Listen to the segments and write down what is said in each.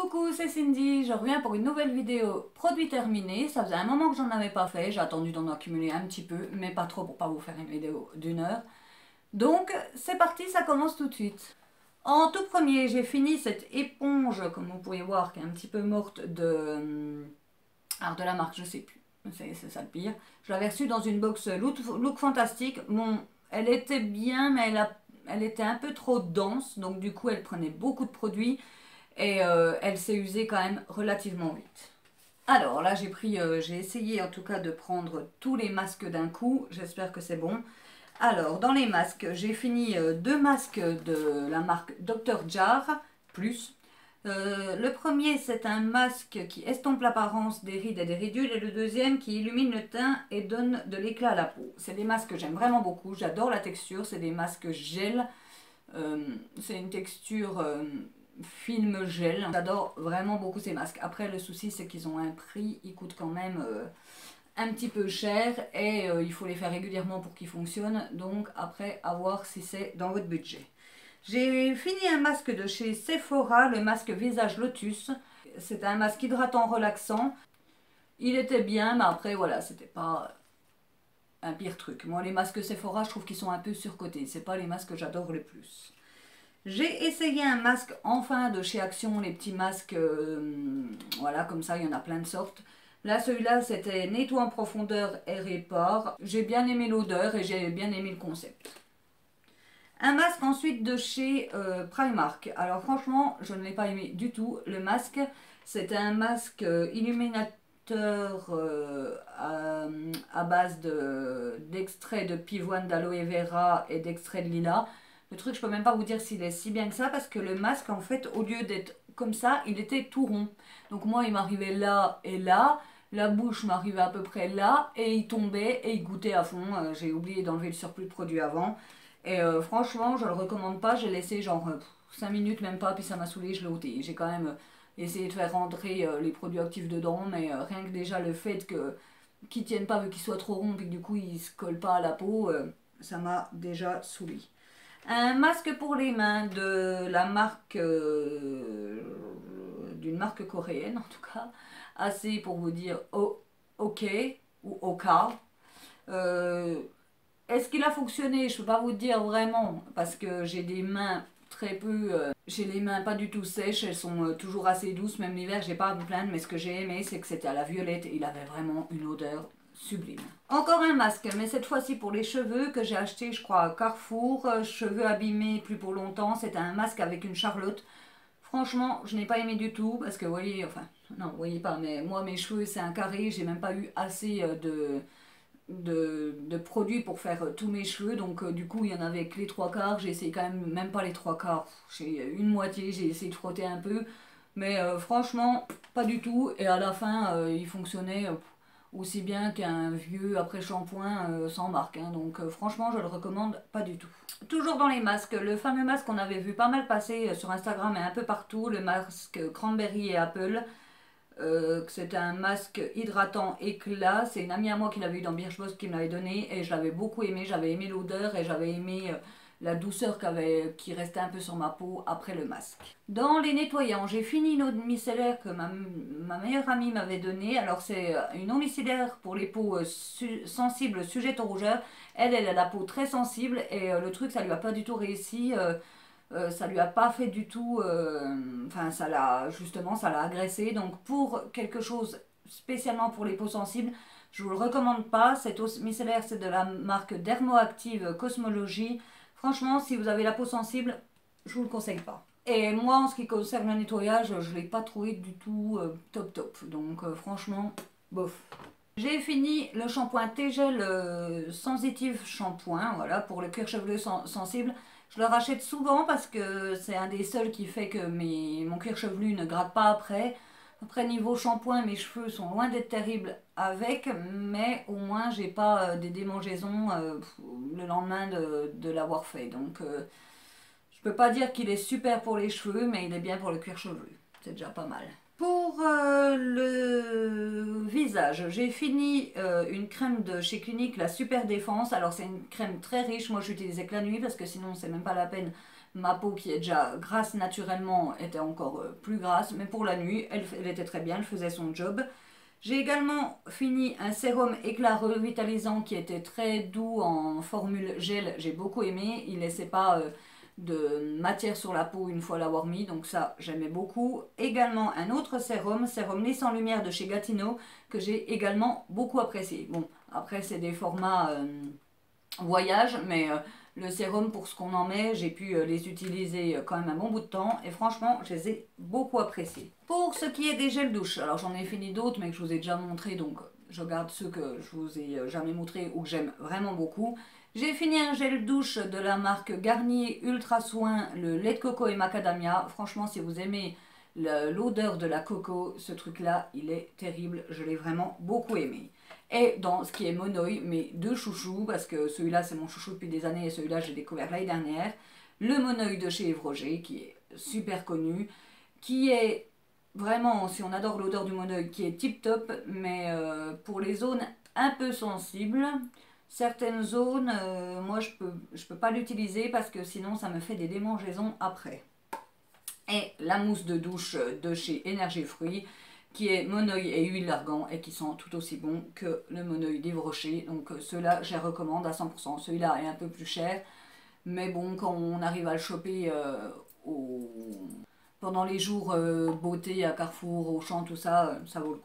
Coucou, c'est Cindy, je reviens pour une nouvelle vidéo produit terminé. Ça faisait un moment que j'en avais pas fait, j'ai attendu d'en accumuler un petit peu, mais pas trop pour pas vous faire une vidéo d'1 heure. Donc c'est parti, ça commence tout de suite. En tout premier, j'ai fini cette éponge, comme vous pouvez voir, qui est un petit peu morte alors de la marque, je sais plus, c'est ça le pire. Je l'avais reçue dans une box Look Fantastique. Bon, elle était bien, mais elle était un peu trop dense, donc du coup elle prenait beaucoup de produits. Et elle s'est usée quand même relativement vite. Alors là j'ai essayé en tout cas de prendre tous les masques d'un coup, j'espère que c'est bon. Alors dans les masques, j'ai fini deux masques de la marque Dr. Jar Plus. Le premier c'est un masque qui estompe l'apparence des rides et des ridules et le deuxième qui illumine le teint et donne de l'éclat à la peau. C'est des masques que j'aime vraiment beaucoup, j'adore la texture, c'est des masques gel. C'est une texture film gel. J'adore vraiment beaucoup ces masques. Après le souci c'est qu'ils ont un prix, ils coûtent quand même un petit peu cher et il faut les faire régulièrement pour qu'ils fonctionnent. Donc après à voir si c'est dans votre budget. J'ai fini un masque de chez Sephora, le masque visage Lotus. C'est un masque hydratant relaxant. Il était bien mais après voilà, c'était pas un pire truc. Moi les masques Sephora je trouve qu'ils sont un peu surcotés. C'est pas les masques que j'adore le plus. J'ai essayé un masque enfin de chez Action, les petits masques, voilà, comme ça, il y en a plein de sortes. Là, celui-là, c'était nettoie en profondeur et répare. J'ai bien aimé l'odeur et j'ai bien aimé le concept. Un masque ensuite de chez Primark. Alors franchement, je ne l'ai pas aimé du tout. Le masque, c'est un masque illuminateur à base d'extrait de pivoine, d'aloe vera et d'extrait de lilas. Le truc, je peux même pas vous dire s'il est si bien que ça parce que le masque, en fait, au lieu d'être comme ça, il était tout rond. Donc moi, il m'arrivait là et là. La bouche m'arrivait à peu près là et il tombait et il goûtait à fond. J'ai oublié d'enlever le surplus de produit avant. Et franchement, je le recommande pas. J'ai laissé genre 5 minutes, même pas, puis ça m'a saoulé, je l'ai ôté. J'ai quand même essayé de faire rentrer les produits actifs dedans, mais rien que déjà le fait qu'ils tiennent pas vu qu'ils soient trop ronds, puis que du coup ils se collent pas à la peau, ça m'a déjà saoulé. Un masque pour les mains de la marque, d'une marque coréenne en tout cas, assez pour vous dire OK ou OK. Est-ce qu'il a fonctionné? Je ne peux pas vous dire vraiment parce que j'ai des mains très peu, j'ai les mains pas du tout sèches, elles sont toujours assez douces, même l'hiver j'ai pas à me plaindre, mais ce que j'ai aimé c'est que c'était à la violette et il avait vraiment une odeur sublime. Encore un masque, mais cette fois-ci pour les cheveux que j'ai acheté je crois à Carrefour, cheveux abîmés plus pour longtemps, c'était un masque avec une charlotte. Franchement, je n'ai pas aimé du tout parce que vous voyez, enfin, non, vous voyez pas, mais moi mes cheveux c'est un carré, j'ai même pas eu assez de produits pour faire tous mes cheveux, donc du coup il y en avait que les trois quarts, j'ai essayé quand même pas les trois quarts, j'ai une moitié, j'ai essayé de frotter un peu, mais franchement pas du tout, et à la fin il fonctionnait aussi bien qu'un vieux après shampoing sans marque, hein. Donc franchement je le recommande pas du tout. Toujours dans les masques, le fameux masque qu'on avait vu pas mal passer sur Instagram et un peu partout, le masque Cranberry et Apple. C'est un masque hydratant éclat, c'est une amie à moi qui l'avait eu dans Birchbox qui me l'avait donné et je l'avais beaucoup aimé, j'avais aimé l'odeur et j'avais aimé la douceur qui restait un peu sur ma peau après le masque. Dans les nettoyants, j'ai fini une eau de micellaire que ma meilleure amie m'avait donnée. Alors c'est une eau micellaire pour les peaux sensibles sujettes aux rougeurs. Elle a la peau très sensible et le truc ça lui a pas du tout réussi. Ça lui a pas fait du tout, enfin ça l'a justement ça l'a agressé, donc pour quelque chose spécialement pour les peaux sensibles je vous le recommande pas. Cette eau micellaire c'est de la marque Dermoactive Cosmology. Franchement si vous avez la peau sensible je vous le conseille pas. Et moi en ce qui concerne le nettoyage je l'ai pas trouvé du tout top, donc franchement bof. J'ai fini le shampoing Tegel sensitive shampoing, voilà, pour le cuir chevelu sensible. Je le rachète souvent parce que c'est un des seuls qui fait que mon cuir chevelu ne gratte pas après. Après niveau shampoing, mes cheveux sont loin d'être terribles avec, mais au moins j'ai pas des démangeaisons le lendemain de l'avoir fait. Donc je peux pas dire qu'il est super pour les cheveux, mais il est bien pour le cuir chevelu. C'est déjà pas mal. Pour le visage, j'ai fini une crème de chez Clinique, la Super Défense. Alors c'est une crème très riche, moi j'utilisais que la nuit parce que sinon c'est même pas la peine. Ma peau qui est déjà grasse naturellement était encore plus grasse, mais pour la nuit, elle était très bien, elle faisait son job. J'ai également fini un sérum éclat revitalisant qui était très doux en formule gel, j'ai beaucoup aimé, il laissait pas de matière sur la peau une fois l'avoir mis, donc ça j'aimais beaucoup. Également un autre sérum, sérum lisse en lumière de chez Gatineau, que j'ai également beaucoup apprécié. Bon, après c'est des formats voyage, mais le sérum pour ce qu'on en met, j'ai pu les utiliser quand même un bon bout de temps et franchement je les ai beaucoup appréciés. Pour ce qui est des gels douche, alors j'en ai fini d'autres mais que je vous ai déjà montré, donc je garde ceux que je vous ai jamais montré ou que j'aime vraiment beaucoup. J'ai fini un gel douche de la marque Garnier Ultra Soin, le lait de coco et macadamia. Franchement, si vous aimez l'odeur de la coco, ce truc là il est terrible, je l'ai vraiment beaucoup aimé. Et dans ce qui est Monoi, mes deux chouchous, parce que celui-là c'est mon chouchou depuis des années et celui-là j'ai découvert l'année dernière, le Monoi de chez Yves Roger qui est super connu, qui est vraiment, si on adore l'odeur du Monoi, qui est tip top, mais pour les zones un peu sensibles, certaines zones, moi je peux pas l'utiliser parce que sinon ça me fait des démangeaisons après. Et la mousse de douche de chez Énergie Fruits, qui est Monoi et huile d'argan et qui sont tout aussi bons que le Monoi d'Yves Rocher. Donc ceux-là, je les recommande à 100%. Celui-là est un peu plus cher, mais bon, quand on arrive à le choper pendant les jours beauté à Carrefour, Auchan, tout ça, ça vaut le coup.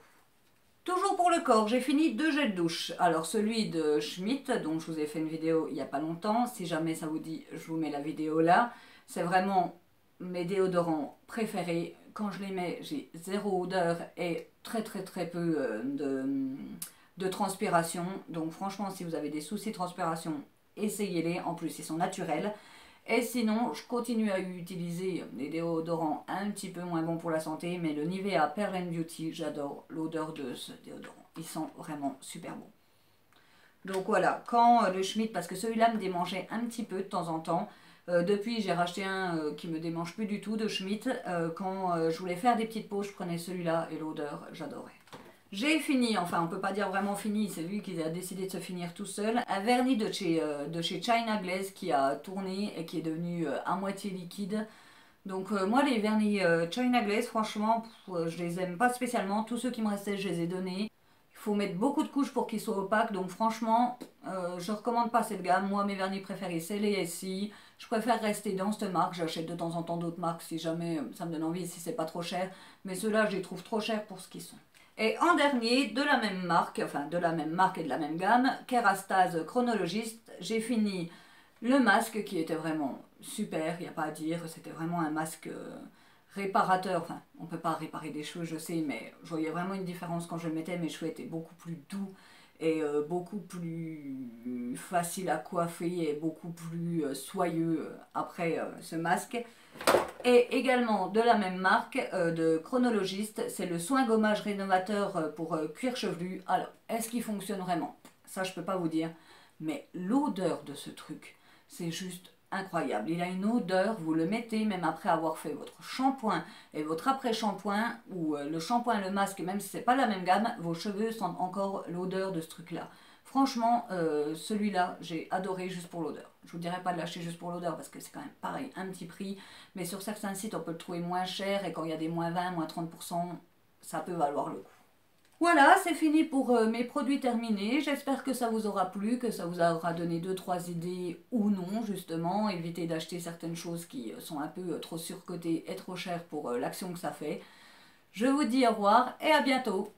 Toujours pour le corps, j'ai fini deux gels douche. Alors celui de Schmitt, dont je vous ai fait une vidéo il n'y a pas longtemps. Si jamais ça vous dit, je vous mets la vidéo là. C'est vraiment mes déodorants préférés. Quand je les mets, j'ai zéro odeur et très peu de transpiration. Donc franchement, si vous avez des soucis de transpiration, essayez-les. En plus, ils sont naturels. Et sinon, je continue à utiliser des déodorants un petit peu moins bons pour la santé, mais le Nivea Pearl and Beauty, j'adore l'odeur de ce déodorant. Ils sont vraiment super bons. Donc voilà, quand le Schmitt, parce que celui-là me démangeait un petit peu de temps en temps, depuis j'ai racheté un qui me démange plus du tout de Schmitt. Quand je voulais faire des petites peaux, je prenais celui-là et l'odeur, j'adorais. J'ai fini, enfin on peut pas dire vraiment fini, c'est lui qui a décidé de se finir tout seul, un vernis de chez China Glaze qui a tourné et qui est devenu à moitié liquide. Donc moi les vernis China Glaze, franchement, je les aime pas spécialement, tous ceux qui me restaient je les ai donnés. Il faut mettre beaucoup de couches pour qu'ils soient opaques, donc franchement, je recommande pas cette gamme. Moi mes vernis préférés c'est les SI, je préfère rester dans cette marque, j'achète de temps en temps d'autres marques si jamais ça me donne envie, si c'est pas trop cher, mais ceux-là je les trouve trop chers pour ce qu'ils sont. Et en dernier, de la même marque, enfin de la même marque et de la même gamme, Kerastase Chronologiste, j'ai fini le masque qui était vraiment super, il n'y a pas à dire, c'était vraiment un masque réparateur, enfin on ne peut pas réparer des cheveux je sais, mais je voyais vraiment une différence quand je le mettais, mes cheveux étaient beaucoup plus doux et beaucoup plus facile à coiffer et beaucoup plus soyeux après ce masque. Et également de la même marque, de Chronologiste, c'est le soin gommage rénovateur pour cuir chevelu. Alors, est-ce qu'il fonctionne vraiment? Ça, je peux pas vous dire. Mais l'odeur de ce truc, c'est juste incroyable. Il a une odeur, vous le mettez même après avoir fait votre shampoing et votre après-shampoing, ou le shampoing et le masque, même si c'est pas la même gamme, vos cheveux sentent encore l'odeur de ce truc-là. Franchement, celui-là, j'ai adoré juste pour l'odeur. Je vous dirais pas de l'acheter juste pour l'odeur parce que c'est quand même pareil, un petit prix. Mais sur certains sites, on peut le trouver moins cher et quand il y a des moins 20, moins 30%, ça peut valoir le coup. Voilà, c'est fini pour mes produits terminés. J'espère que ça vous aura plu, que ça vous aura donné 2-3 idées ou non, justement. Évitez d'acheter certaines choses qui sont un peu trop surcotées et trop chères pour l'action que ça fait. Je vous dis au revoir et à bientôt.